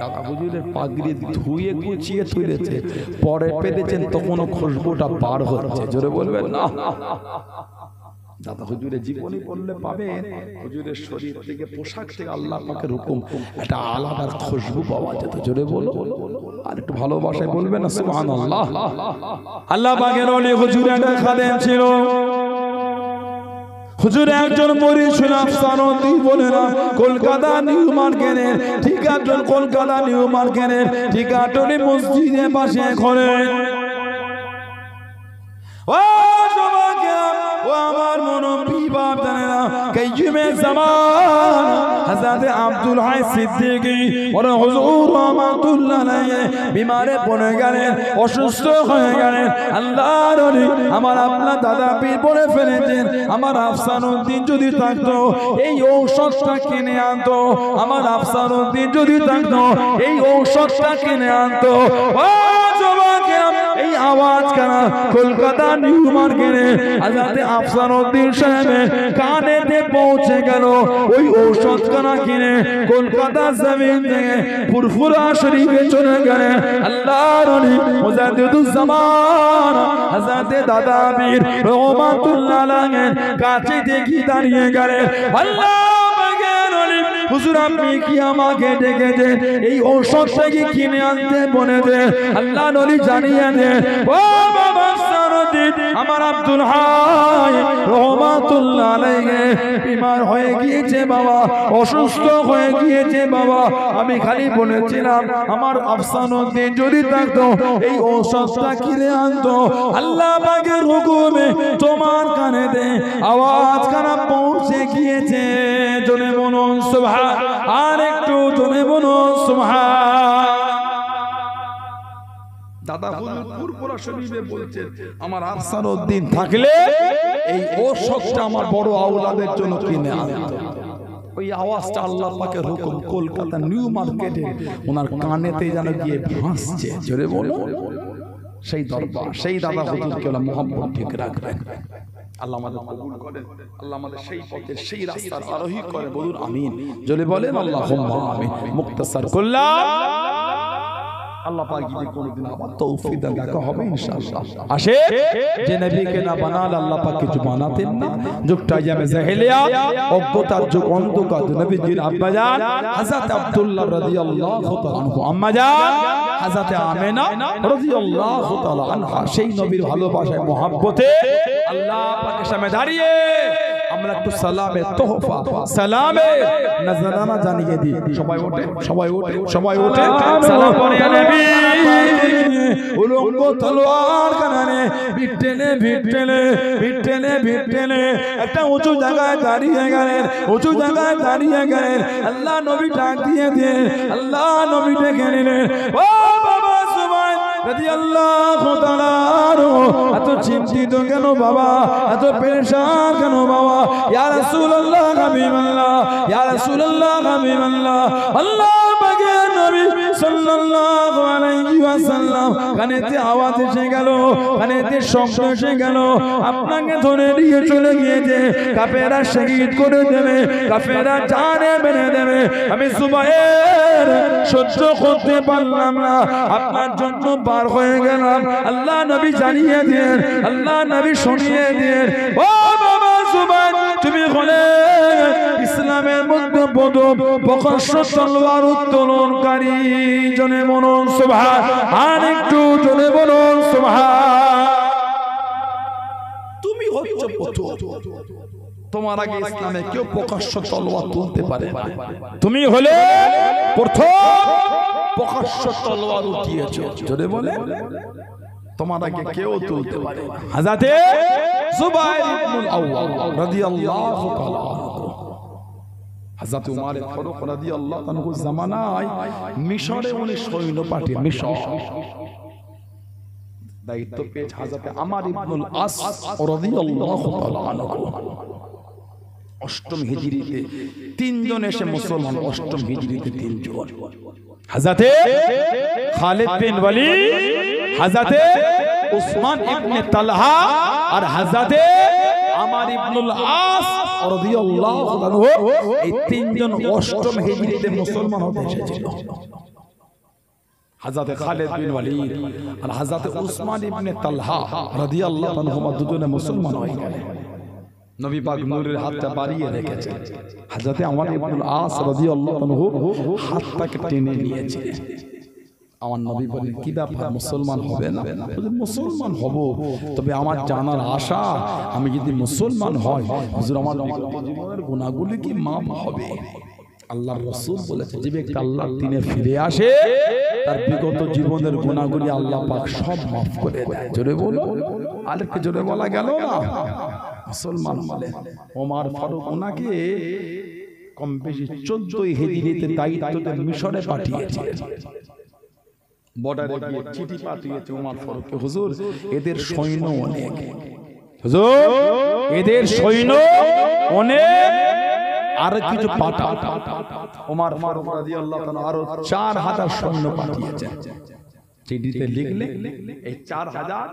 দাদা হুজুরের পাগড়ি ধুয়ে গুছিয়ে তুলেছে, পরে পেতেছেন তখনও খুশবুটা বার হচ্ছে। জোরে বলবেন না। দাদা হুজুরের জীবনী পড়লে পাবেন হুজুরের শরীর থেকে, পোশাক থেকে আল্লাহ পাকের হুকুম একটা আলাদা খুশবু পাওয়া যেত। জোরে বলো, আর একটু ভালোবাসায় বলবেন না সুবহানাল্লাহ। আল্লাহ পাকের ওলি হুজুরের একটা খাদেম ছিল। হুজুর একজন মরিদ ছিল, আফসানুদ্দিন বলে না, কলকাতা নিউ মার্কেটের ঠিকাটন, কলকাতা নিউ মার্কেটের ঠিকাটনি মসজিদের পাশে ঘরে। ও সবাইকে, ও আমার মুরব্বি বাপ জানেনা, কাইয়ুমে জামান হযরত আব্দুল হাই সিদ্দিকী ওরে হুজুর রহমাতুল্লাহ আলাইহি বিমারে পড়ে গেলেন, অসুস্থ হয়ে গেলেন। আল্লাহর ওলি আমার আপনার দাদা পীর বলে ফেলেছেন, আমার আফসানুদ্দিন যদি থাকতো এই ঔষধটা কিনে আনতো, আমার আফসানুদ্দিন যদি থাকতো এই ঔষধটা কিনে আনতো। ও সবাইকে, এই আওয়াজ কানা কলকাতা নিউ মার্কেটে হযরত আফসানুদ্দিন সাহেবের কানেতে পৌঁছে গেল। ওই ঔষধ কানা কিনে কলকাতা জমিন থেকে ফুরফুরা শরীফে চলে গেলেন। আল্লাহর ওলি মুজাদ্দিদুজ্জামান হযরত দাদা পীর রহমাতুল্লাহ আলাইহির কাছে দেখি দাঁড়িয়ে গেলেন। আল্লাহ হুজুর আপনি কি আমাকে ডেকেছেন এই ঔষধটা কি কিনে আনতে বলেছেন? আল্লাহ নবী জানিয়ে দেন, ও বাবা সারুদ্দিন, আমার আব্দুল হাই রহমাতুল্লাহ আলাইহি বিমার হয়ে গিয়েছে বাবা, অসুস্থ হয়ে গিয়েছে বাবা। আমি খালি বলেছিলাম আমার আফসানুদ্দিন যদি থাকতো এই ঔষধটা কিনে আনতো। আল্লাহ পাকের হুকুমে তোমার কানেতে আওয়াজ খানা পৌঁছে গিয়েছে। জোরে বলুন সুবহান, আর একটু জোরে বলুন সুবহান। দাদা হুজুর ফুরফুরা শরীফে বলছেন আমার আফসানুদ্দিন থাকলে এই ঔষধটা আমার বড় আওলাদের জন্য কিনে আনতো। ওই আওয়াজটা আল্লাহ পাকের হুকুম কলকাতা নিউ মার্কেটে ওনার কানেতে যেন গিয়ে ভাসছে। জোরে বলো, সেই দরবার, সেই দাদা হুজুরকে আল্লাহ মুহাব্বত ঠিক রাখবেন। আল্লাহ আমাদের কবুল করেন, আল্লাহ আমাদের সেই পথে সেই রাস্তার আরোহী করে। বলুন আমিন। জোরে বলেন আল্লাহুম্মা আমিন। মুক্তাসার করলাম, আল্লাহ পাক যদি কোনদিন আবার তৌফিক দেন দেখা হবে ইনশাআল্লাহ। আসে যে নবীকে না বানাল আল্লাহ পাক কিছু বানাতেন না। যুগটা জামে জাহেলিয়া, অজ্ঞতার যুগ, অন্ধকার। নবীজির আব্বাজান হযরত আব্দুল্লাহ রাদিয়াল্লাহু তাআলা আনহু, আম্মাজান হযরত আমেনা রাদিয়াল্লাহু তাআলা আনহা, সেই নবীর ভালোবাসায় মহব্বতে আল্লাহ পাকের সামনে দাঁড়িয়ে আমরা একটু সালামে তোহফা, সালামে নজরানা জানিয়ে দিই। সবাই ওঠে, সবাই ওঠে, সবাই ওঠে, সালাম পড়ে নবী। উলঙ্গ তলোয়ার কানানে বিটেনে বিটেনে বিটেনে বিটেনে একটা উঁচু জায়গায় দাঁড়িয়ে গেলেন, উঁচু জায়গায় দাঁড়িয়ে গেলেন। আল্লাহ নবী ডাক দিয়ে দিয়ে আল্লাহ নবী ডেকে নিলেন, ও বাবা সুবহান রাদিয়াল্লাহু তাআলা, এত চিন্তিত কেন বাবা, এত পেরেশান কেন বাবা? ইয়া রাসূলুল্লাহ হাবিবাল্লাহ, ইয়া রাসূলুল্লাহ হাবিবাল্লাহ। আল্লাহ পাকের নবী সাল্লাল্লাহু আলাইহি ওয়াসাল্লাম কানেতে আওয়াজ এসে গেল, কানেতে শব্দ এসে গেল, আপনাকে ধরে নিয়ে চলে গিয়েছে, কাফেররা শহীদ করে দেবে, কাফেররা জানে মেরে দেবে। আমি সুবহান সহ্য করতে পারলাম না, আপনার জন্য পার হয়ে গেলাম। আল্লাহ নবী জানিয়ে দেন, আল্লাহ নবী শুনিয়ে দেন, ও বাবা সুবহান, তুমি হলে ইসলামের মধ্যে প্রথম প্রকাশ্য তলোয়ার উত্তোলনকারী। জনে বলুন সুবহান, আর একটু জনে বলুন সুবহান। তুমি হচ্ছ প্রথম, তোমার আগে ইসলামে কেউ প্রকাশ্য তলোয়ার তুলতে পারে না। তুমি হলে প্রথম প্রকাশ্য তলোয়ার উঠিয়েছো। জোরে বলে, তোমার আগে কেউ তুলতে পারে না। হযরত যুবাইর ইবনুল আওয়াম রাদিয়াল্লাহু তাআলা আনহু, হযরত উমর ফারুক রাদিয়াল্লাহু আনহু জামানায় মিশরে উনি সৈন্য পাঠিয়ে মিশর দায়িত্ব পেয়েছে হযরত আমর ইবনুল আস রাদিয়াল্লাহু তাআলা আনহু। অষ্টম হিজরিতে তিনজন এসে মুসলমান, অষ্টম হিজরিতে তিনজন, হযরত খালিদ বিন ওয়ালিদ, হযরত উসমান ইবনে তালহা আর হযরত আমর ইবনুল আস রাদিয়াল্লাহু আনহু। এই তিনজন অষ্টম হিজরিতে মুসলমান হতে এসেছিল। হযরত খালিদ বিন ওয়ালিদ আর হযরত উসমান ইবনে তালহা রাদিয়াল্লাহু আনহুমা দুজনে মুসলমান হয়ে গেলেন। নবী পাক নূরের হাতটা বাড়িয়ে রেখেছেন। হযরত আমর ইবনুল আস রাদিয়াল্লাহু আনহু হাতটাকে টেনে নিয়েছিলেন। আমার নবী বলেন, কি ব্যাপার, মুসলমান হবে না? মুসলমান হব, তবে আমার জানার আশা, আমি যদি মুসলমান হই হুজুর আমার বিগত জীবনের গুনাহগুলি কি মাফ হবে? আল্লাহর রাসূল বলেছে, যে ব্যক্তি আল্লাহর দ্বীনে ফিরে আসে তার বিগত জীবনের গুনাহগুলি আল্লাহ পাক সব মাফ করে দেয়। জোরে বলো, আরেকটু জোরে বলা গেল না? মুসলমান হলেন। ওমর ফারুক ওনাকে কম বেশি 14 হিজরিতে দায়িত্বতে মিশরে পাঠিয়েছিলেন। বর্ডারে গিয়ে চিঠি পাঠিয়েছে ওমর ফারুককে, হুজুর এদের সৈন্য অনেক, হুজুর এদের সৈন্য অনেক, আর কিছু পাঠাও। ওমর ফারুক রাদিয়াল্লাহু তাআলা আরো 4000 সৈন্য পাঠিয়েছেন। চিঠিতে লিখলে এই 4000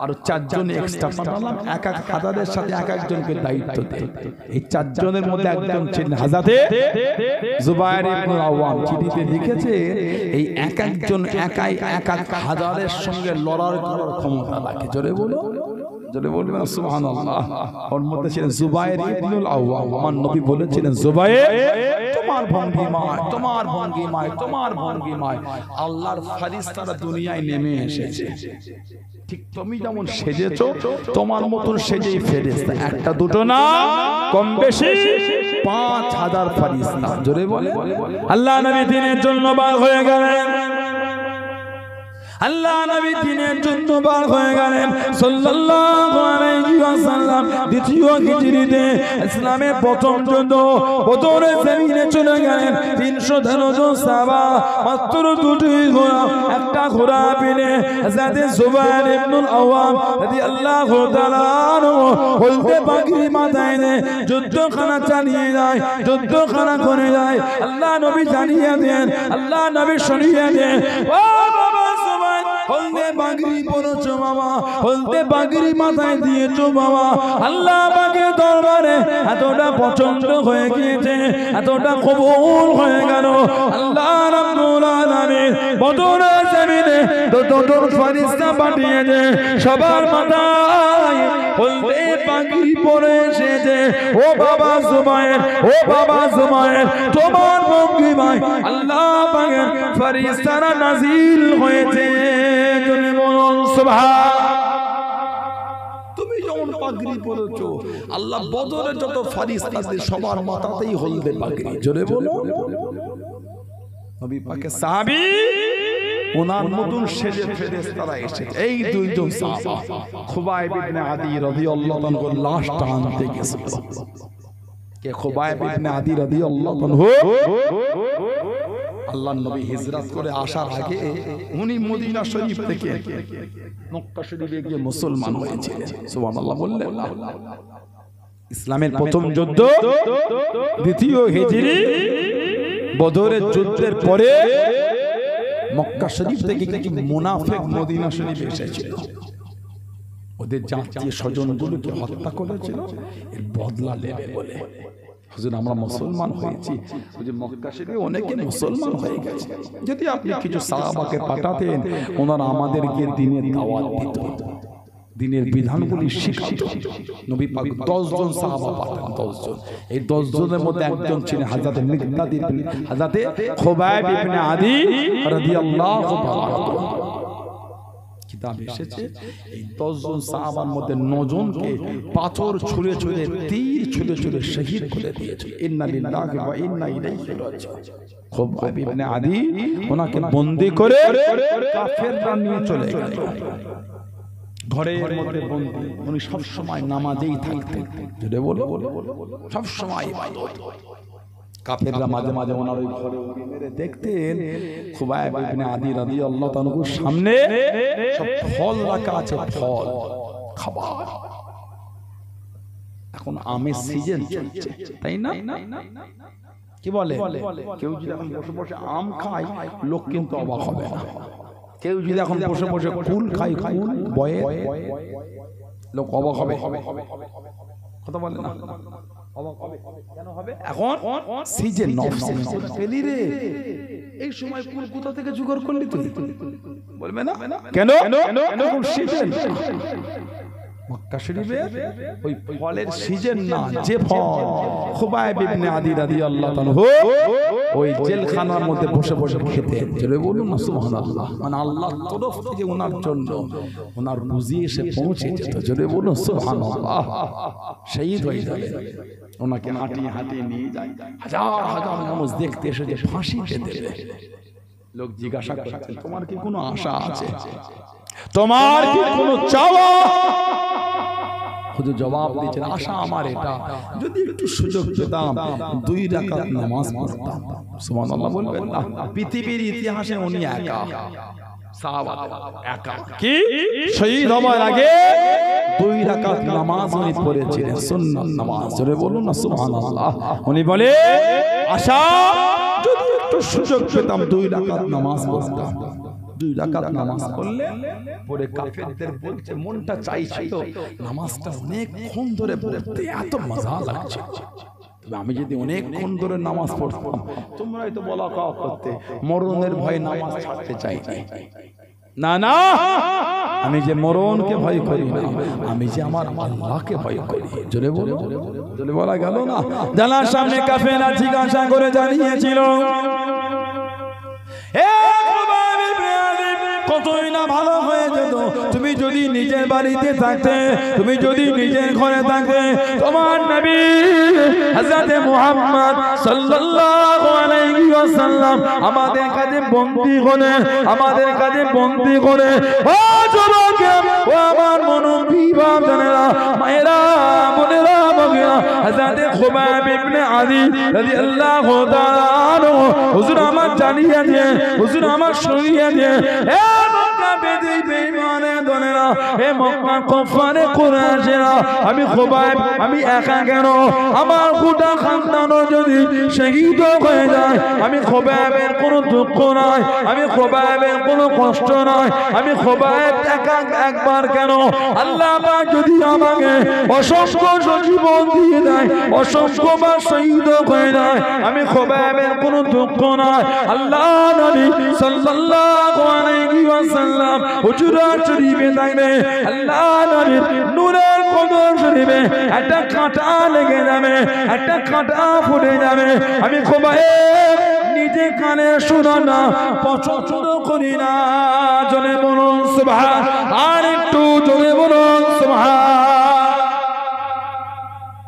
আর 4 জন এক্সট্রা পাঠালাম, এক এক হাজারের সাথে এক একজনকে দায়িত্ব দেয়। এই 4 জনের মধ্যে একজন ছিলেন হযরতে জুবায়ের ইবনে আওয়াম। চিঠিতে লিখেছে এই এক একজন একাই এক এক হাজারের সঙ্গে লড়ার করার ক্ষমতা রাখে। জোরে বলো, জোরে বলবেন সুবহানাল্লাহ। ওর মধ্যে ছিলেন জুবায়ের ইবনে আওয়াম। আমার নবী বলেছিলেন, জুবায়ের তোমার ভঙ্গিমায়, তোমার ভঙ্গিমায়, তোমার ভঙ্গিমায় আল্লাহর ফেরেশতারা দুনিয়ায় নেমে এসেছে। ঠিক তুমি যেমন সেজেছো, তোমার মতন সেজেই ফেরেশতা, একটা দুটো না, কম বেশি 5000 ফেরেশতা। জোরে বলে, আল্লাহ নবী দিনের জন্য বার হয়ে গেলেন। আল্লাহ নবী দিনের জন্য বার হয়ে গেলেন সাল্লাল্লাহু আলাইহি ওয়াসাল্লাম। দ্বিতীয় হিজরিতে ইসলামের প্রথম যুদ্ধ বদরের জমিনে চলে গেলেন। 313 জন সাহাবা, মাত্র 2টি ঘোড়া, একটা ঘোড়া পেলে হযরত জুবায়ের ইবনুল আওয়াম রাদিয়াল্লাহু তাআলা হলদে পাগড়ি মাথায় দিয়ে যুদ্ধখানা চালিয়ে যায়, যুদ্ধখানা করে যায়। আল্লাহ নবী জানিয়ে দেন, আল্লাহ নবী শুনিয়ে দেন, ও হলদে পাগড়ি পরেছো বাবা, হলদে পাগড়ি মাথায় দিয়েছো বাবা, আল্লাহ পাকের দরবারে এতটা পছন্দ হয়ে গিয়েছে, এতটা কবুল হয়ে গেল। আল্লাহ রাব্বুল আলামিন বদরের জমিনে যতজন ফেরেশতা পাঠিয়েছে সবার মাথায় হলদে পাগড়ি পরে এসেছে। ও বাবা জুবায়ের, ও বাবা জুবায়ের, তোমার ভঙ্গিমায় আল্লাহ পাকের ফেরেশতারা নাজিল হয়েছে। তুমি বলুন সুবহান। তুমি যেমন পাগড়ি পরেছো, আল্লাহ বদরের যত ফেরেশতাদের সবার মাথাতেই হলদে পাগড়ি। জোরে বলো। নবী পাকের সাহাবী ওনার মতন সেজে ফেরেশতারা এসেছে। এই দুইজন সাহাবা খুবাইব ইবনে আদি রাদিয়াল্লাহু আনহু লাশটা আনতে গেছিল। কে? খুবাইব ইবনে আদি রাদিয়াল্লাহু আনহু। আল্লাহর নবী হিজরত করে আসার আগে উনি মদিনা শরীফ থেকে মক্কা শরীফে গিয়ে মুসলমান হয়েছিলেন। সুবহানাল্লাহ বললেন। ইসলামের প্রথম যুদ্ধ দ্বিতীয় হিজরি, বদরের যুদ্ধের পরে মক্কা শরীফ থেকে কিছু মুনাফিক মদিনা শরীফে এসেছিল। ওদের জাতীয় স্বজনগুলোকে হত্যা করেছিল, এর বদলা নেবে বলে। হুজুর আমরা মুসলমান হয়েছি, ওই যে মক্কা শরীফে অনেকে মুসলমান হয়ে গেছে। যদি আপনি কিছু সাহাবাকে পাঠাতেন, ওনারা আমাদেরকে দ্বীনের দাওয়াত দিত, দ্বীনের বিধানগুলি শিখাতো। নবী পাক 10 জন সাহাবা পাঠান, 10 জন। এই 10 জনের মধ্যে একজন ছিলেন হযরত মিকদাদ ইবনে হযরত খুবাইব ইবনে আদি রাদিয়াল্লাহু তাআলা। কিতাবে এসেছে এই 10 জন সাহাবার মধ্যে 9 জনকে পাথর ছুঁড়ে ছুঁড়ে, তীর ছুঁড়ে ছুঁড়ে শহীদ করে দিয়েছে। ইন্না লিল্লাহি ওয়া ইন্না ইলাইহি রাজিউন। খুবাইব ইবনে আদি ওনাকে বন্দী করে কাফেররা নিয়ে চলে গেল ঘরের মধ্যে বন্দী। উনি সব সময় নামাজেই থাকতেন। যদি বলো সব সময় ইবাদত। কাফেররা মাঝে মাঝে ওনার ওই ঘরে উড়ে মেরে দেখতেন খুবাইব ইবনে আদি রাদিয়াল্লাহু তাআলার সামনে সব ফল রাখা আছে, ফল খাবার। এখন আমের সিজন চলছে, তাই না? কি বলে, কেউ যদি এখন বসে বসে আম খায় লোক কিন্তু অবাক হবে না। কেউ যদি এখন বসে বসে কুল খায়, কুল বয়ে, লোক অবাক হবে। কথা বলে না? অবাক হবে। কেন হবে? এখন সিজন পেলি রে, এই এই সময় কুল কোথা থেকে জোগাড় করলি তুই? বলবে না কেন? এখন সিজন মক্কা শরীফে ওই ফলের সিজন না, যে ফল খুবাইব ইবনে আদি রাদিয়াল্লাহু তাআলা ওই জেলখানার মধ্যে বসে বসে খেতেন। জোরে বলুন না সুবহানাল্লাহ। মানে আল্লাহর তরফ থেকে ওনার জন্য ওনার রুজি এসে পৌঁছে যেত। জোরে বলুন সুবহানাল্লাহ। শহীদ হয়ে যাবে, ওনাকে হাঁটিয়ে হাঁটিয়ে নিয়ে যায়, হাজার হাজার মানুষ দেখতে এসে যে ফাঁসিতে দেবে। লোক জিজ্ঞাসা করছেন, তোমার কি কোনো আশা আছে? তোমার কি কোনো চাওয়া? হুজুর জবাব দিয়েছেন, আশা আমার এটা, যদি একটু সুযোগ পেতাম 2 রাকাত নামাজ পড়তাম। সুবহানাল্লাহ বলবেন না? পৃথিবীর ইতিহাসে উনি একা সাহাবা, একা কি শহীদ হওয়ার আগে 2 রাকাত নামাজ উনি পড়েছিলেন, সুন্নাত নামাজ। জোরে বলুন না সুবহানাল্লাহ। উনি বলে, আশা যদি একটু সুযোগ পেতাম 2 রাকাত নামাজ পড়তাম। 2 রাকাত নামাজ পড়লে পরে কাফেরদের বলছে, মনটা চাইছিল নামাজটা অনেকক্ষণ ধরে পড়তে, এত মজা লাগছে, তবে আমি যদি অনেকক্ষণ ধরে নামাজ পড়তাম, তোমরাই তো বলা কাও করতে মরণের ভয়ে নামাজ ছাড়তে চাই না। না, আমি যে মরণকে ভয় করি না, আমি যে আমার আল্লাহকে ভয় করি। জোরে বলো, জোরে বলা গেল না? জানার সামনে কাফেররা জিজ্ঞাসা করে জানিয়েছিল, কতই না ভালো হয়ে যেত তুমি যদি নিজের বাড়িতে থাকতে, তুমি যদি নিজের ঘরে থাকতে, তোমার নবী হযরত মুহাম্মদ সাল্লাল্লাহু আলাইহি ওয়াসাল্লাম আমাদের কাছে বন্দী করে, আমাদের কাছে বন্দী করে। ও যুবক, ও আমার মনোবিভাব জানেরা, মায়েরা, বোনেরা, বাবারা, হযরত খুবাইব ইবনে আদি রাদিয়াল্লাহু তাআলা আনহু হুজুর আমার জানিয়ে দিয়ে, হুজুর আমার শুনিয়ে দিয়ে, আমি খুবাইব, আমি একা কেন, আমার গোটা খানদান যদি শহীদ হয়ে যায়, আমি খুবাইবের কোনো দুঃখ নাই, আমি খুবাইবের কোনো কষ্ট নাই, আমি খুবাইব একা একবার কেন, আল্লাহ পাক যদি আমাকে অসংখ্য জীবন দিয়ে দেয়, অসংখ্যবার শহীদ হয়ে যায়, আমি খুবাইবের কোনো দুঃখ নাই। আল্লাহ নবী সাল্লাল্লাহু আলাইহি ওয়াসাল্লাম হুজুরাত শরীফে থাকবে, আল্লাহ নবীর নূরের কদর শরীফে একটা কাঁটা লেগে যাবে, একটা কাঁটা ফুটে যাবে। আমি খুবাইব নিজে কানে শোনা না পছন্দ করি না। জোরে বলুন সুবহান, আর একটু জোরে বলুন সুবহান।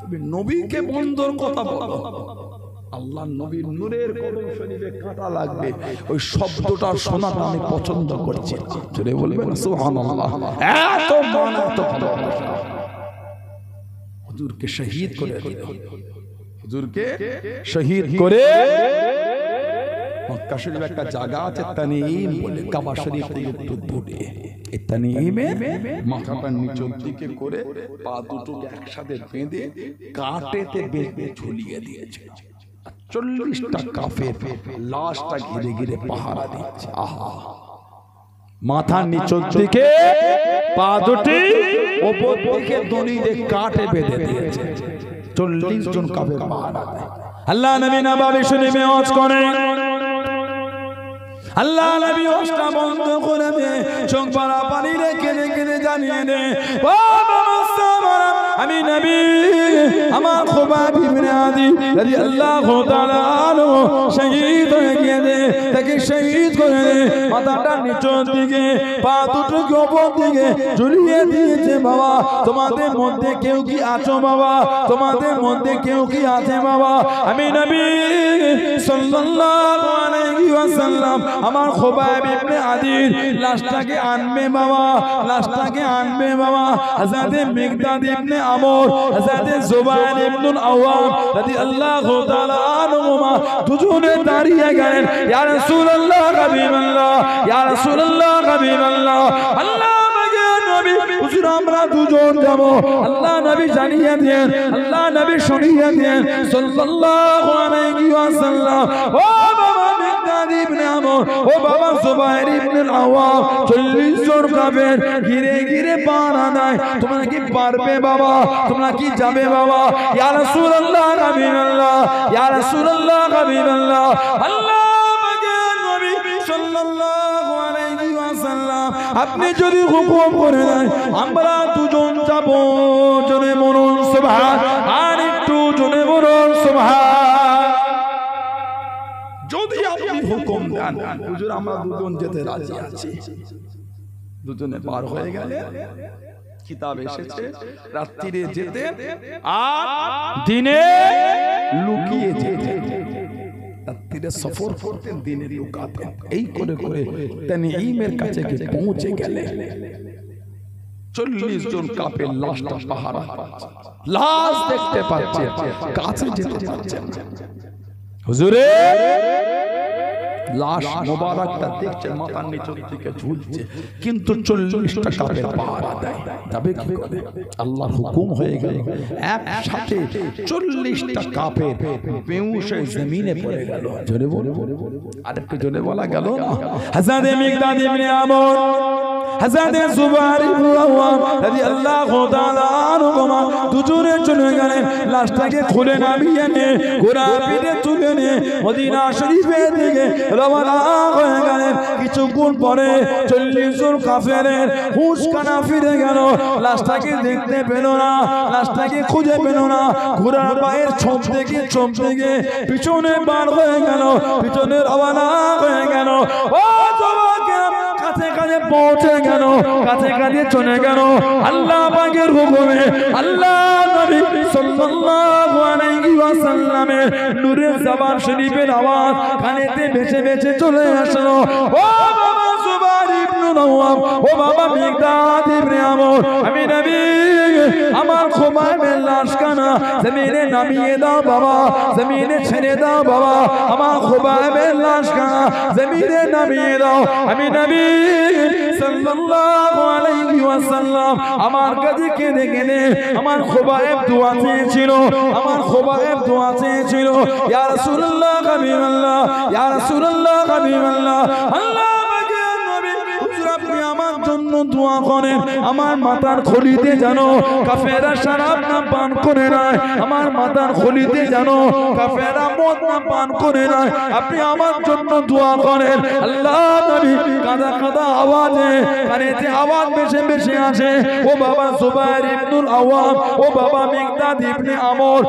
তুমি নবীকে বন্ধর কথা বলো, আল্লাহ নবীর নূরের কদম শরীফে কাঁটা লাগবে, ওই শব্দটা শোনাটা আমি পছন্দ করছি। জোরে বলবেন সুবহানাল্লাহ। এত মান, এত ভালোবাসা, হুজুরকে শহীদ করে দিল, হুজুরকে শহীদ করে। মক্কা শরীফে একটা জায়গা আছে তানঈম বলে, কাবা শরীফ থেকে একটু দূরে। এই তানঈমে মাথাটা নিচের দিকে করে পা দুটোকে একসাথে বেঁধে কাঁটেতে বেঁধে ঝুলিয়ে দিয়েছে। 40টা কাফের লাশটা ঘিরে ঘিরে পাহারা দিচ্ছে। আহা, মাথার নিচের দিকে পা দুটি উপর দিকে দড়ি দিয়ে কাটে বেঁধে দিয়েছে। 40 জন কাফের পাহারা দেয়। আল্লাহ নবী নববী শরীফে ওয়াজ করেন, আল্লাহ নবী ওয়াজটা বন্ধ করে দে, চোখ ভরা পানি রেখে রেখে জানিয়ে দে, আমি নবী আমার খুবাইব ইবনে আদি রাদিয়াল্লাহু তাআলা আনহু শহীদ হয়ে গিয়েছে, তাকে শহীদ করে দে। মাথাটা নিচের দিকে, পা দুটোকে উপর দিকে ঝুলিয়ে দিয়েছে। বাবা, তোমাদের মধ্যে কেউ কি আছো বাবা? তোমাদের মধ্যে কেউ কি আছে বাবা? আমি নবী সাল্লাল্লাহু আলাইহি ওয়াসাল্লাম আমার খুবাইব ইবনে আদির লাশটাকে আনবে বাবা, লাশটাকে আনবে বাবা। হযরত মিকদাদ ইবনে আমর, হযরত জুবাইর ইবনুল আওয়াম রাদিয়াল্লাহু তাআলা আনহুমা দুজনে দাঁড়িয়ে গেলেন, ইয়া রাসূলুল্লাহ হাবিবাল্লাহ, ইয়া রাসূলুল্লাহ হাবিবাল্লাহ, আল্লাহ আমাকে নবী হুজুর আমরা দুজন যাব। আল্লাহ নবী জানিয়ে দেন, আল্লাহ নবী শুনিয়ে দেন সাল্লাল্লাহু আলাইহি ওয়াসাল্লাম, ও বাবা মিকদাদ ইবনে আমর, ও বাবা জুবাইর ইবনুল আওয়াম, 40 জন কাফের ঘিরে ঘিরে পাহারা দেয়। তোমরা কি পারবে বাবা? তোমরা কি যাবে বাবা? ইয়া রাসূলুল্লাহ হাবিবাল্লাহ, ইয়া রাসূলুল্লাহ হাবিবাল্লাহ, আল্লাহ আমাকে সাল্লাল্লাহু আলাইহি ওয়াসাল্লাম আপনি যদি হুকুম করে দেন আমরা দুজন যাব জোরে বলুন সুবহান আর একটু জোরে বলুন সুবহান যদি আপনি হুকুম দেন হুজুর আমরা দুজন যেতে রাজি আছি দুজনে পার হয়ে গেলে কিতাব এসেছে রাত্রিরে যেতে আর দিনে লুকিয়ে যেতে রাত্রিরে সফর করতেন দিনে লুকাতেন এই করে করে তানঈমের কাছে গিয়ে পৌঁছে গেলে 40 জন কাফের লাশটা পাহারা লাশ দেখতে পাচ্ছে কাছে যেতে পারছে হুজুরে লাশ মোবারকটা দেখছে মাথার নিচের দিকে ঝুলছে কিন্তু 40টা কাফের পাহারা দেয় তবে কি করে আল্লাহর হুকুম হয়ে গেল একসাথে 40টা কাফের বেহুশ হয়ে জমিনে পড়ে গেল জোরে বলে আরেকটু জোরে বলা গেল না হযরত মিকদাদ ইবনে আমর হযরত জুবাইর ইবনে আওয়াম রাদিয়াল্লাহু তাআলা আনহুমা দুজনে চলে গেলেন লাশটাকে খুলে নামিয়ে নিয়ে ঘোড়া পিঠে তুলে নিয়ে মদিনা শরীফের দিকে রওনা হয়ে গেলেন কিছুক্ষণ পরে 40 জন কাফেরের হুঁশ কানা ফিরে গেল লাশটাকে দেখতে পেল না লাশটাকে খুঁজে পেল না ঘোড়ার পায়ের ছোপ থেকে পিছনে বার হয়ে গেল পিছনে রওনা হয়ে গেল ও যুবকেরা কাছে কাছে পৌঁছে গেল কাছে কাছে চলে গেল আল্লাহ পাকের হুকুমে আল্লাহ নবী সাল্লাল্লাহু আলাইহি ওয়াসাল্লামের নূরের জবান শরীফের আওয়াজ কানেতে ভেসে ভেসে চলে আসলো ও বাবা জুবাইর ইবনে আওয়াম ও বাবা মিকদাদ ইবনে আমর আমি নবী আমার খুবাইবের লাশখানা জমিনে নামিয়ে দাও বাবা জমিনে ছেড়ে দাও বাবা আমার খুবাইবের লাশখানা জমিনে নামিয়ে দাও আমি নবী সাল্লাল্লাহু আলাইহি ওয়াসাল্লাম আমার কাছে কেঁদে কেঁদে আমার খুবাইব দোয়া চেয়েছিল আমার খুবাইব দোয়া চেয়েছিল ইয়া রাসূলুল্লাহ হাবিবাল্লাহ ইয়া রাসূলুল্লাহ হাবিবাল্লাহ আল্লাহ পাকের নবী হুজুর আপনি আমার জন্য দোয়া করেন আমার মাথার খলিতে জানো কাফেররা শরাব না পান করে নাই আমার মাথার খলিতে জানো কাফেররা মদ না পান করে নাই আপনি আমার জন্য দোয়া করেন আল্লাহ নবী কাদা কাদা আওয়াজে কানেতে আওয়াজ ভেসে ভেসে আসে ও বাবা জুবাইর ইবনে আওয়াম ও বাবা মিকদাদ ইবনে আমর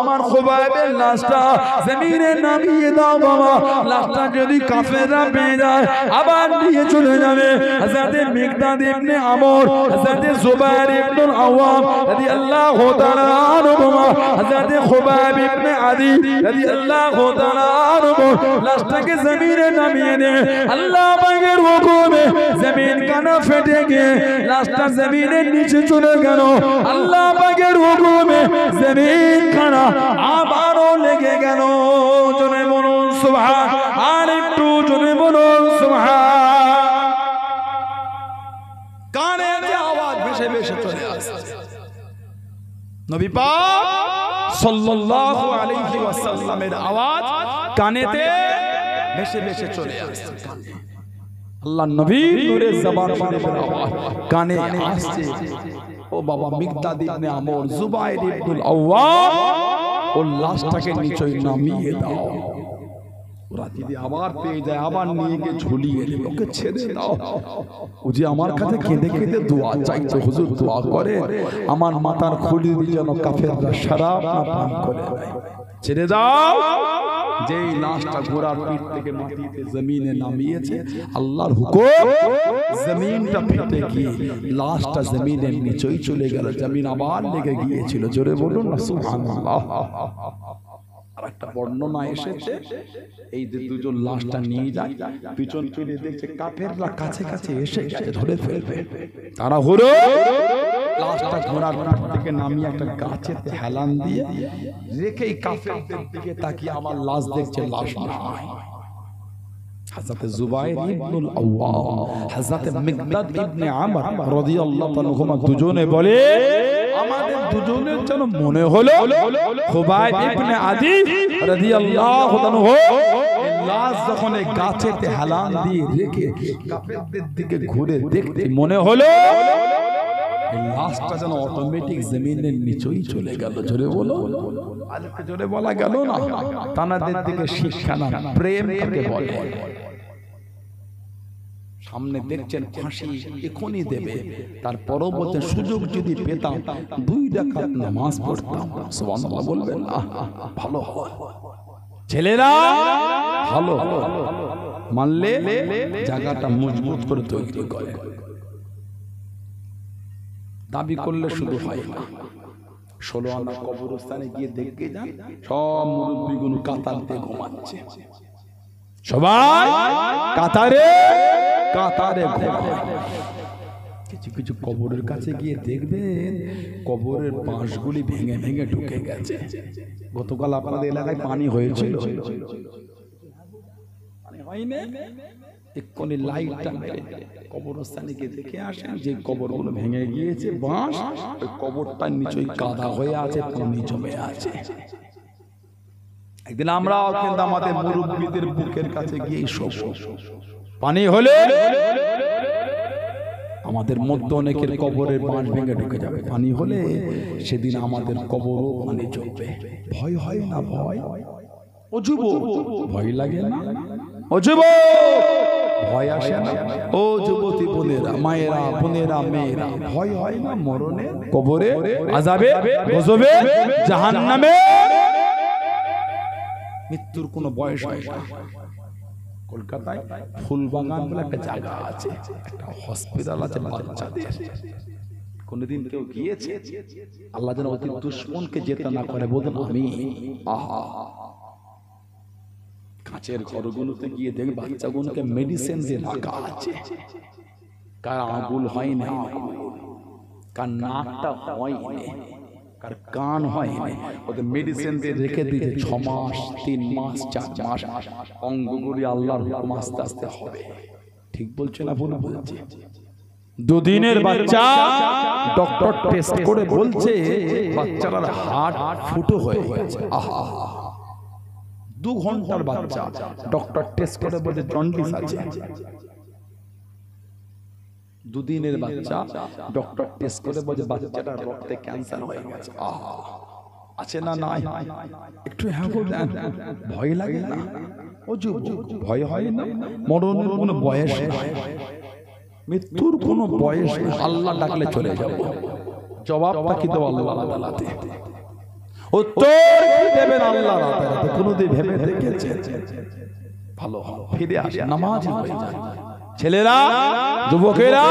আমার খুবাইবের লাশটা জমিনে নামিয়ে দাও বাবা লাশটা যদি কাফেররা পেয়ে যায় আবার নিয়ে চলে যাবে হযরত মিকদাদ ইবনে আমর হযরত জুবাইর ইবনে আওয়াম রাদিয়াল্লাহু তাআলা আনহুমা হযরত খুবাইব ইবনে আদি রাদিয়াল্লাহু তাআলা আনহু লাশটাকে জমিনে নামিয়ে দেয় আল্লাহ পাকের হুকুমে জমিন কানা ফেটে গিয়ে লাশটা জমিনের নিচে চলে গেল আল্লাহ পাকের হুকুমে জমিন কানা আবারও লেগে গেল জোরে বলুন সুবহান আর একটু জোরে বলুন সুবহান কানে যে আওয়াজ ভেসে ভেসে চলে আসে নবী পাক সাল্লাল্লাহু আলাইহি ওয়াসাল্লামের আওয়াজ কানেতে ভেসে ভেসে চলে আসে আল্লাহ নবী নূরের জবান শরীফের আওয়াজ কানে আসছে ও বাবা মিকদাদ ইবনে আমর জুবাইর ইবনে আওয়াম ও লাশটাকে নিচে নামিয়ে দাও ওরা যদি আবার পেয়ে যায় আবার নিয়ে গিয়ে ঝুলিয়ে দিল ওকে ছেড়ে দাও ও যে আমার কাছে কেঁদে কেঁদে দোয়া চাইছে হুজুর দোয়া করে আমার মাথার খুলি দিয়ে যেন কাফেররা শরাব না পান করে ছেড়ে দাও যেই লাশটা ঘোড়ার পিঠ থেকে মাটিতে জমিনে নামিয়েছে আল্লাহর হুকুম জমিনটা ফেটে গিয়ে লাশটা জমিনের নিচেই চলে গেল জমিন আবার লেগে গিয়েছিল জোরে বলুন না সুবহানাল্লাহ আরেকটা বর্ণনা এসেছে এই যে দুজন লাশটা নিয়ে যায় পিছন ফিরে দেখছে কাফেররা কাছে কাছে এসে গেছে ধরে ফেলবে তারা হলো লাশটা ঘোড়ার পিঠ থেকে নামিয়ে একটা গাছেতে হেলান দিয়ে রেখেই কাফেরদের দিকে তাকিয়ে আমার লাশ দেখছে লাশ নাই হযরত জুবাইর ইবনে আওয়াম হযরত মিকদাদ ইবনে আমর রাদিয়াল্লাহু আনহুমা দুজনে বলে আমাদের দুজনের যেন মনে হলো খুবাইব ইবনে আদি রাদিয়াল্লাহু আনহু লাশ যখন এই গাছেতে হেলান দিয়ে রেখে কাফেরদের দিকে ঘুরে দেখতে মনে হলো লাশটা যেন অটোমেটিক জমিনের নিচেই চলে গেল জোরে বলো আজকে জোরে বলা গেল না তানাদের দিকে শিক্ষা না প্রেম থেকে বলে সামনে দেখছেন ফাঁসি এখনই দেবে, তারপরও বলছেন সুযোগ যদি পেতাম 2 রাকাত নামাজ পড়তাম। সুবহানাল্লাহ বলবেন না? ভালো হয় ছেলেরা, ভালো মানলে জায়গাটা মজবুত করে তৈরি করে। দাবি করলে শুধু হয় না। 16 আনা কবরস্থানে গিয়ে দেখে যান, সব মুরব্বীগুলো কাতার দিয়ে ঘুমাচ্ছে, সবাই কাতারে কাতারে ঘুমায়। কিছু কিছু কবরের কাছে গিয়ে দেখবেন কবরের বাঁশগুলি ভেঙে ভেঙে ঢুকে গেছে। গতকাল আপনাদের এলাকায় পানি হয়েছিল, এক্ষুনি লাইটটা মেরে কবরস্থানে গিয়ে দেখে আসেন যে কবরগুলো ভেঙে গিয়েছে, বাঁশ ওই কবরটার নিচে কাদা হয়ে আছে, পানি জমে আছে। একদিন আমরাও কিন্তু আমাদের মুরব্বীদের বুকের কাছে গিয়ে সব পানি হলে আমাদের মধ্যে অনেকের কবরের বাঁশ ভেঙে ঢুকে যাবে। পানি হলে সেদিন আমাদের কবরও পানি জমবে। ভয় হয় না? ভয় ও যুবক, ভয় লাগে না? ও যুবক, ভয় আসে না? ও যুবতী বোনেরা, মায়েরা, বোনেরা, মেয়েরা, ভয় হয় না মরণে, কবরে, আযাবে, গজবে, জাহান্নামে? মৃত্যুর কোনো বয়স হয় না। কলকাতায় ফুলবাগান বলে একটা জায়গা আছে, একটা হসপিটাল আছে বাচ্চাদের। কোনদিন কেউ গিয়েছে? আল্লাহ যেন অতি দুশ্মনকে যেতে না করে বলেন আমি। আহা, কাঁচের ঘরগুলোতে গিয়ে দেখে বাচ্চাগুলোকে মেডিসিন দিয়ে রাখা আছে। কার আঙুল হয় না, কার নাকটা হয় না, কার কান হয় না, ওদের মেডিসিন দিয়ে রেখে দিয়েছে 6 মাস, 3 মাস, 4 মাস। অঙ্গগুলি আল্লাহর হুকুম আস্তে আস্তে হবে। ঠিক বলছে না ভুল বলছে? 2 দিনের বাচ্চা, ডক্টর টেস্ট করে বলছে বাচ্চাটার হার্ট ফুটো হয়ে গেছে। আহা, 2 ঘন্টার বাচ্চা, ডক্টর টেস্ট করে বলছে জন্ডিস আছে। 2 দিনের বাচ্চা, ডক্টর টেস্ট করে বলছে বাচ্চাটার রক্তে ক্যান্সার হয়ে গেছে। আহা, আছে না নাই? একটু হ্যাঁ বলেন, ভয় লাগে না? ও যুবক, ভয় হয় না? মরণের কোনো বয়স নাই, মৃত্যুর কোনো বয়স নেই। আল্লাহ ডাকলে চলে যাব, জবাবটা কি দেব আল্লাহর আদালতে, উত্তর কি দেবেন আল্লাহর আদালতে। কোনদিন ভেবে দেখেছেন? ভালো ফিরে আসে, নামাজি হয়ে যায়। ছেলেরা, যুবকেরা,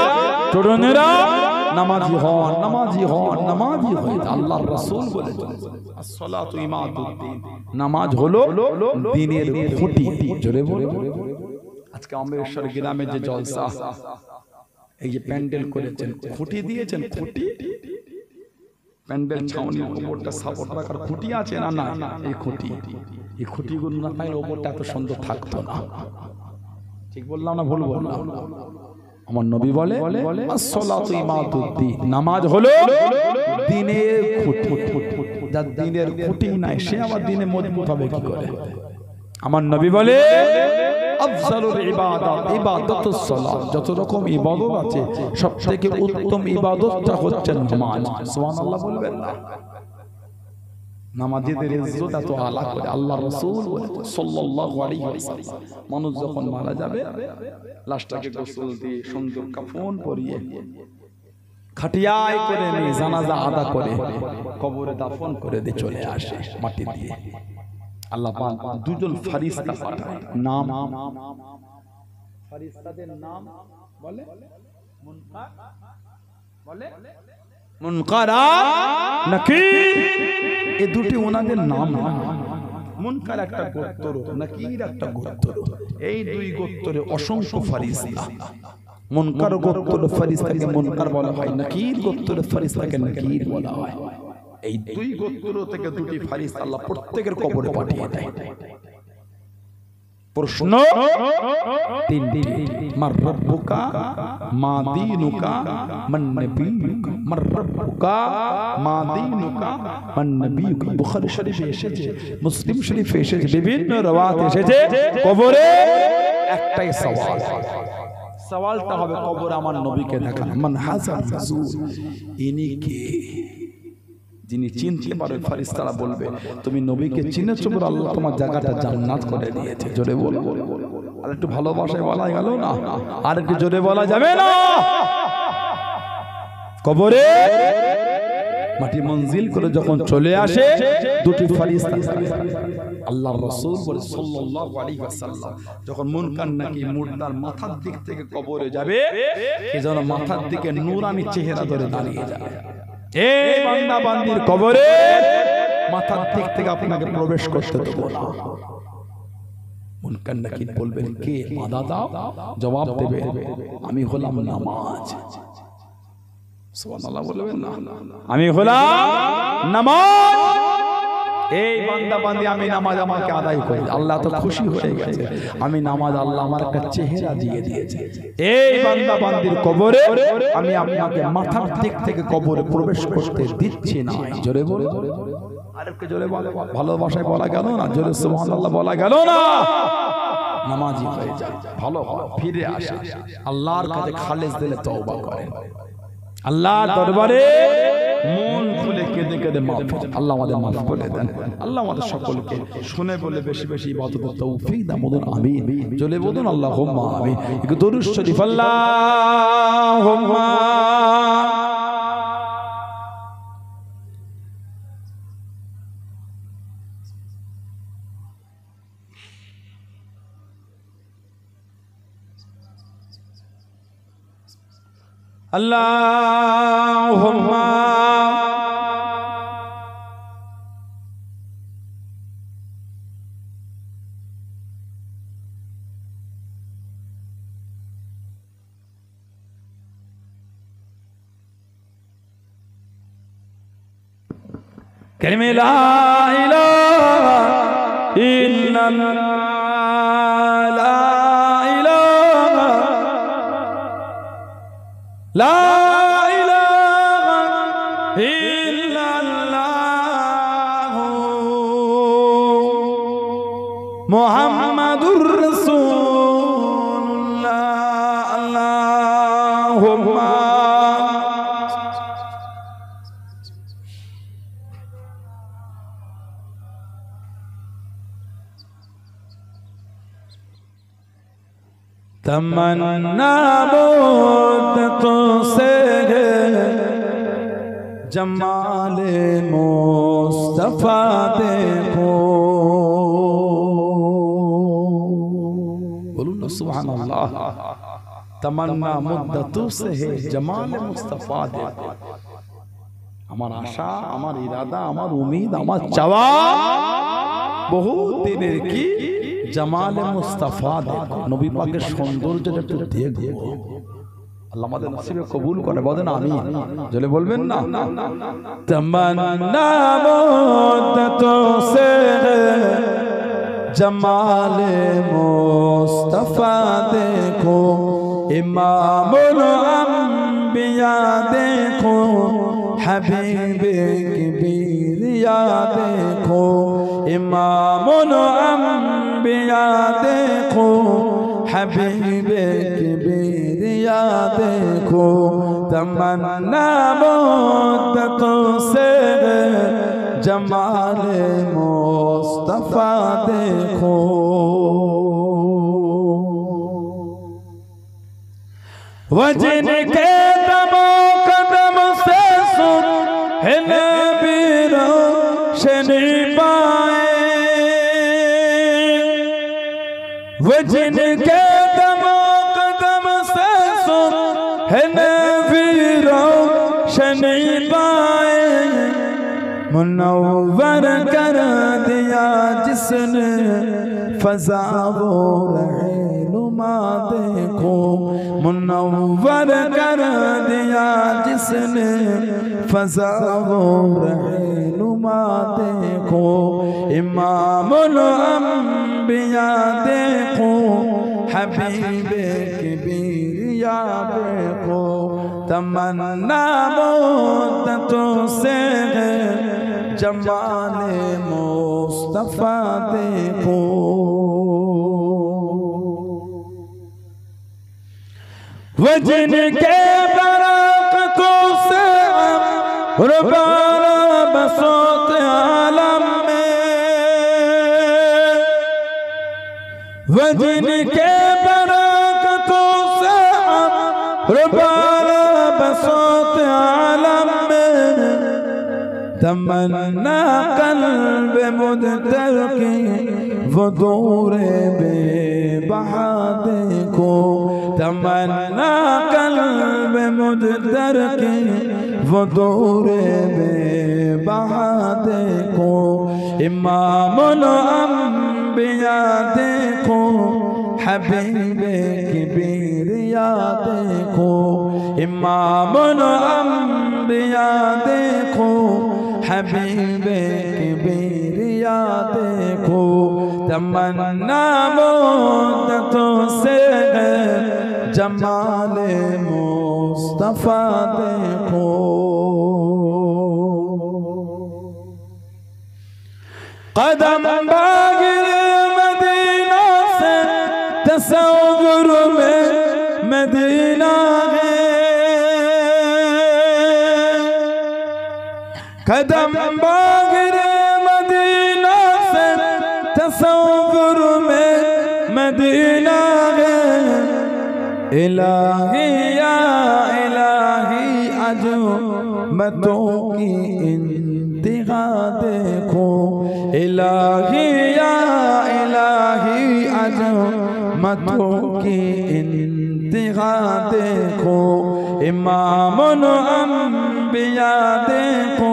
তরুণেরা নামাজি হন, নামাজি হন, নামাজি হয়ে যায়। আল্লাহর রাসূল বলেছেন আসসালাতু ইমাদুদ্দিন, নামাজ হলো দ্বীনের খুঁটি। জোরে বলে। আজকে অমরেশ্বর গ্রামে যে জলসা, এই যে প্যান্ডেল করেছেন, খুঁটি দিয়েছেন, খুঁটি, প্যান্ডেল ছাউনির উপরটা সাপোর্ট রাখার খুঁটি আছে না? না, এই খুঁটি, এই খুঁটিগুলো না থাকলে উপরটা এত সুন্দর থাকতো না। ঠিক বললাম না ভুল বললাম? আমার নবী বলে আসসালাতু ইমাদুদ্দিন, নামাজ হলো দ্বীনের খুঁটি। যার দ্বীনের খুঁটি নাই সে আবার দ্বীনে মজবুত হবে কি করে? আমার নবী বলে আফজালুল ইবাদাত ইবাদাতুস সালাত, যত রকম ইবাদত আছে সবথেকে উত্তম ইবাদতটা হচ্ছে নামাজ। সুবহানাল্লাহ বলবেন না? নামাজীদের ইজ্জত এত আলা করে আল্লাহর রাসূল সাল্লাল্লাহু আলাইহি ওয়াসাল্লাম, মানুষ যখন মারা যাবে লাশটাকে গোসল দিয়ে সুন্দর কাফন পরিয়ে খাটিয়ায় করে নিয়ে জানাজা আদা করে কবরে দাফন করে দিয়ে চলে আসে মাটি দিয়ে। আল্লাহ পাক 2 জন ফেরেশতা পাঠায়, নাম ফেরেশতাদের নাম বলে মুনকার, বলে মুনকার আর নাকির। এই দুটি ওনাদের নাম। মুনকার একটা গোত্র, নাকির একটা গোত্র। এই 2 গোত্রে অসংখ্য ফেরেশতা। মুনকার গোত্রের ফেরেশতাকে মুনকার বলা হয়, নাকির গোত্রের ফেরেশতাকে নাকির বলা হয়। এই 2 গোত্র থেকে 2টি ফেরেশতা আল্লাহ প্রত্যেকের কবরে পাঠিয়ে দেয়। প্রশ্ন 3টি, মার রাব্বুকা, মা দীনুকা, মান নবিয়ুকা। মার রাব্বুকা, মা দীনুকা, মান নবিয়ুকা। বুখারী শরীফে এসেছে, মুসলিম শরীফে এসেছে, বিভিন্ন রওয়ায়াত এসেছে। কবরে একটাই সওয়াল, সওয়ালটা হবে কবরে আমার নবীকে দেখানো। মান হাযা রাসূল, ইনি কে? যিনি চিনতে পারে ফেরেশতারা বলবে তুমি নবীকে চিনেছো বলে আল্লাহ তোমার জায়গাটা জান্নাত করে দিয়েছে। জোরে বলো, আর একটু ভালোবাসায় বলা গেল না, আর একটু জোরে বলা যাবে না। কবরে মাটি মঞ্জিল করে যখন চলে আসে দুটি ফেরেশতা আল্লাহর রাসূল বলে সাল্লাল্লাহু আলাইহি ওয়াসাল্লাম যখন মুনকার নাকি মুর্দার মাথার দিক থেকে কবরে যাবে এজন্য মাথার দিকে নূরানি চেহারা ধরে দাঁড়িয়ে যাবে। এই বান্দা বান্দির কবরে মাথার দিক থেকে আপনাকে প্রবেশ করতে দেব না। মুনকার নাকি বলবেন কে বাধা দাও, জবাব দেবে আমি হলাম নামাজ। সুবহানাল্লাহ বলবেন না, আমি হলাম নামাজ। এই বান্দা বান্দি আমি নামাজ আমাকে আদায় করি, আল্লাহ তো খুশি হয়ে গেছে, আমি নামাজ আল্লাহ আমার একটা চেহারা দিয়ে দিয়েছে। এই বান্দা বান্দির কবরে আমি আপনাকে মাথার দিক থেকে কবরে প্রবেশ করতে দিচ্ছি না। জোরে বলো, আরেকটু জোরে বলো, ভালোবাসায় বলা গেল না, জোরে সুবহানাল্লাহ বলা গেল না। নামাজি হয়ে যায়, ভালো ফিরে আসে, আল্লাহর কাছে খালেস দিলে তওবা করে, আল্লাহর দরবারে মন খুলে কেঁদে কেঁদে মাফ চায়। আল্লাহ আমাদের মাফ করে দেন, আল্লাহ আমাদের সকলকে শুনে বলে বেশি বেশি ইবাদতের তৌফিক দান। বলুন আমিন, জোরে বলুন আল্লাহুম্মা আমিন। একটু দরুদ শরীফ আল্লাহুম্মা আল্লাহুম্মা কালিমা লা ইলাহা ইল্লাল্লাহ, লা ইলাহা লা ইলাহা ইল্লাল্লাহ মুহাম্মাদুর রাসূলুল্লাহ। আল্লাহুম্মা तमन्ना मुद्दतों से जमाले मुस्तफा देखो। बोलूं ना सुभानअल्लाह। तमन्ना मुद्दतों से है जमाले मुस्तफा देखो। আমার আশা, আমার ইরাদা, আমার উম্মীদ, আমার চাওয়া বহুত দিনের কি জামালে মুস্তাফা দেখো, নবী পাকের সৌন্দর্যটা একটু দেখবো। আল্লাহ আমাদের নসিবে কবুল করে, বলেন আমিন, জলে বলবেন না। তামান্না মুদ্দতোं से জামালে মুস্তাফা দেখো, ইমামুল আম্বিয়া দেখো, हबीबे किबरिया देखो, इमामुल अंबिया देखो, हबीबे किबरिया देखो। तमन्ना मुद्दतों से जमाले मुस्तफा देखो। वजन के जिनके दमो कदम से सुन है नबीरों शनि पाए, मुनव्वर कर दिया जिसने फज़ा वो रहनुमा देखो, मुनव्वर कर दिया जिसने फज़ा वो रहनुमा देखो। इमामुल अंबिया देखो, हबीबे किबरिया देखो। तमन्ना मुद्दतों से जमाले मुस्तफा देखो। वजन के बरकतों से बसोत आलम में वजन के बरकतों से रुबारा बसोत आलम में तमन्ना कल्ब मुद्दर की वो दूरे बेबहा देखो तमन्ना कल्ब मुद्दर की वो दूरे बेबहा देखो इमामुल अंबिया देखो हबीबे किबरिया देखो इमामुल अंबिया देखो हबीबे किबरिया देखो तमन्ना मुद्दतों से है जमाले मुस्तफा देखो कदम बागिर मदीना से तसव्वुर में मदीना है कदम बागिर मदीना से तसव्वुर में मदीना है इलाही या इलाही अज़मतों की इंतहा देखो इलाही या इलाही अज़मतों की इंतहा देखो इमामुल अंबिया देखो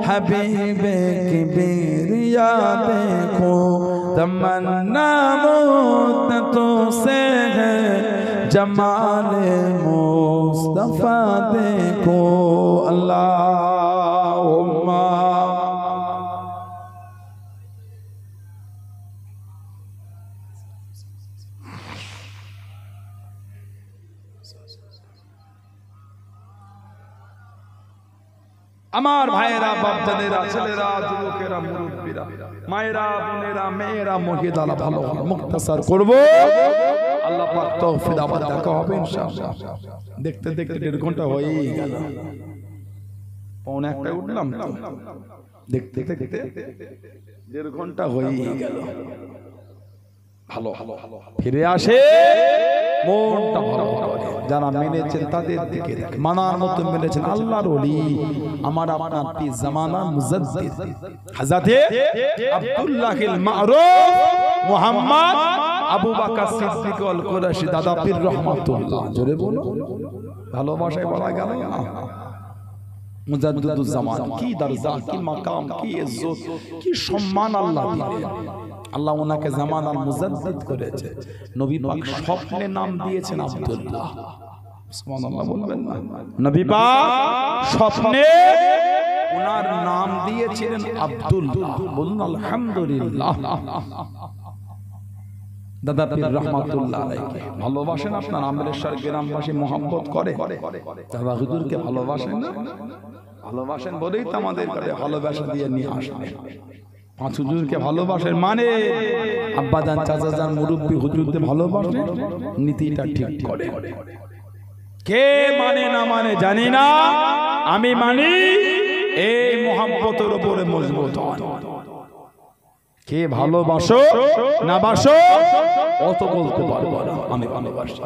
हबीबे किबरिया देखो तमन्ना मुद्दतों से है जमाले मुस्तफा देखो अल्लाहुम्मा আমার ভাইয়েরা বাপজানেরা ছেলেরা যুবকেরা মুরব্বীরা মায়েরা বোনেরা মেয়েরা মহিলারা ভালো ভালো মুক্তাসার করব আল্লাহ পাক তৌফিক আবার দেখা হবে ইনশাআল্লাহ দেখতে দেখতে 1.5 ঘন্টা হয়েই গেল পৌনে একটা উঠলাম দেখতে দেখতে 1.5 ঘন্টা হয়েই গেল ভালো ফিরে আসে মনটা ভালো করে যারা মেনেছেন তাদের দিকে মানার মতো মেনেছেন আল্লাহর ওলি আমার আপনার পীর জামানার মুজাদ্দিদ হযরতে আব্দুল্লাহিল মারুফ মুহাম্মদ আবু বকর সিদ্দিক আল কুরাশি দাদা পীর রহমাতুল্লাহ জোরে বলো ভালোবাসায় বলা গেল না মুজাদ্দিদুজ জামান কি দরজা কি মাকাম কি ইজ্জত কি সম্মান আল্লাহ দিলেন আল্লাহ ওনাকে জামানার মুজাদ্দিদ করেছে নবী পাক স্বপ্নে নাম দিয়েছেন আব্দুল্লাহ সুবহানাল্লাহ বলবেন না নবী পাক স্বপ্নে ওনার নাম দিয়েছিলেন আব্দুল্লাহ বলুন আলহামদুলিল্লাহ দাদা পীর রহমাতুল্লাহ আলাইহি ভালোবাসেন আপনার আমরেশ্বর গ্রামবাসী মোহাম্মত করে দাদা হুজুরকে ভালোবাসেন না ভালোবাসেন বলেই তো আমাদের কাছে ভালোবাসা দিয়ে নিয়ে আসেন পাঁচ হুজুরকে ভালোবাসেন মানে আব্বাজান চাচাজান মুরব্বি হুজুরকে ভালোবাসেন নীতিটা ঠিক করে কে মানে না মানে জানি না আমি মানি এই মোহাম্মতের উপরে মজবুত হন কে ভালোবাসো না বাসো অত বলতে পারবো না আমি ভালোবাসি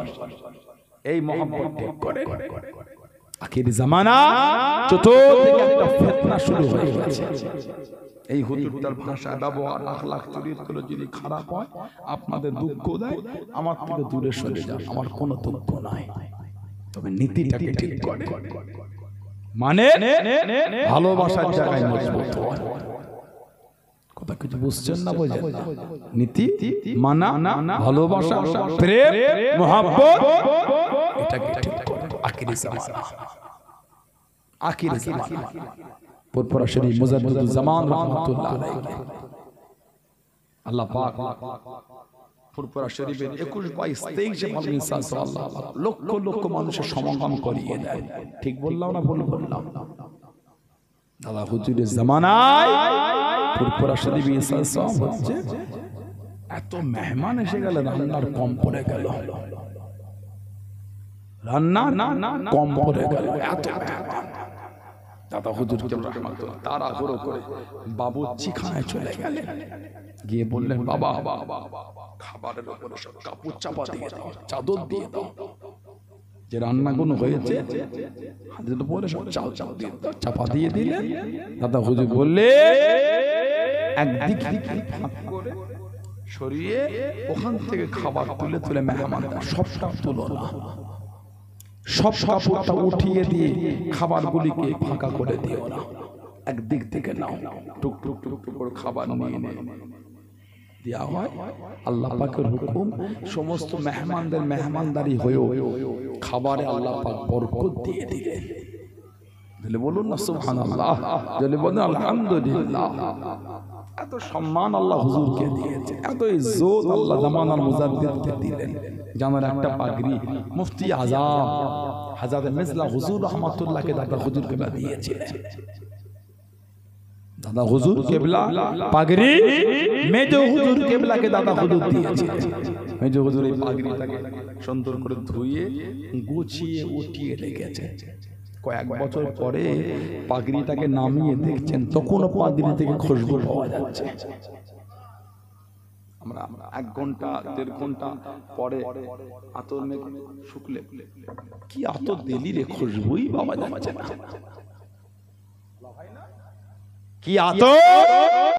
এই মোহাম্মত ঠিক করে আখির জামানা চতুর্দিকে একটা ফিতনা শুরু হয়ে গেছে এই হুজুরটার ভাষা ব্যবহার আখলাক চরিত্র যদি খারাপ হয় আপনাদের দুঃখ দেয় আমার থেকে দূরে সরে যান আমার কোনো দুঃখ নাই তবে নীতিটাকে ঠিক করে মানে ভালোবাসার জায়গায় মজবুত হওয়া কথা কিছু বুঝছেন না বোঝেন নীতি মানা ভালোবাসা প্রেম মোহাব্বত এটাকে ঠিক করে আখিরি জামানা আখিরি জামানা পুরপুরা শরীফ মুজাদ্দিদুজ জামান রাহমাতুল্লাহ আলাইহি আল্লাহ পাক পুরপুরা শরীফের 21-22-23 ভালো ইনসান সাল্লাল্লাহু আলাইহি লক্ষ লক্ষ মানুষের সমাগম করিয়ে দেয় ঠিক বললাম না ভুল বললাম দাদা হুজুরের জামানায় পুরপুরা শরীফ ইনসান সাল্লাল্লাহু হচ্ছে এত মেহমান এসে গেল রান্নার কম পড়ে গেল রান্না কম পড়ে গেল এত মেহমান দাদা হুজুর কেবলা রাহমাতুল্লাহ তাড়াহুড়ো করে বাবুর্চি খানায় চলে গেলেন, গিয়ে বললেন বাবা খাবারের উপরে সব কাপড় চাপা দিয়ে দাও, চাদর দিয়ে দাও, যে রান্নাগুলো হয়েছে হাতের উপরে সব চাল দিয়ে দাও, চাপা দিয়ে দিলেন। দাদা হুজুর বললে একদিক ফাঁক করে সরিয়ে ওখান থেকে খাবার তুলে তুলে মেহমানদের সবটা তুলো না, সব কাপড়টা উঠিয়ে দিয়ে খাবারগুলিকে ফাঁকা করে দিও না, একদিক থেকে নাও, টুক টুক টুক টুক করে খাবার নিয়ে দেওয়া হয়। আল্লাহ পাকের হুকুম, সমস্ত মেহমানদের মেহমানদারি হয়েও খাবারে আল্লাহ পাক বরকত দিয়ে দিলেন। বলে বলুন না সুবহানাল্লাহ, বলে বলুন আলহামদুলিল্লাহ। এত সম্মান আল্লাহ হুজুরকে দিয়েছে, এত ইজ্জত আল্লাহ জামানার মুজাদ্দিদকে দিলেন। জানার একটা পাগড়ি মুফতি আজম হযরত মিসলা হুজুর রহমাতুল্লাহকে দাদা হুজুর কেবলা দিয়েছিলেন। দাদা হুজুর কেবলা পাগড়ি মেজো হুজুর কেবলাকে দাদা হুজুর দিয়েছিলেন। মেজো হুজুর এই পাগড়িটাকে সুন্দর করে ধুয়ে গুছিয়ে উঠিয়ে রেখেছে। কয়েক বছর পরে পাগড়িটাকে নামিয়ে দেখছেন, তখনও পাগড়ি থেকে খুশবু পাওয়া যাচ্ছে। আমরা 1 ঘন্টা 1.5 ঘন্টা পরে আতর মেখে শুকলে কি আতর দিলি রে, খুশবুই পাওয়া যাচ্ছে না। কি আতর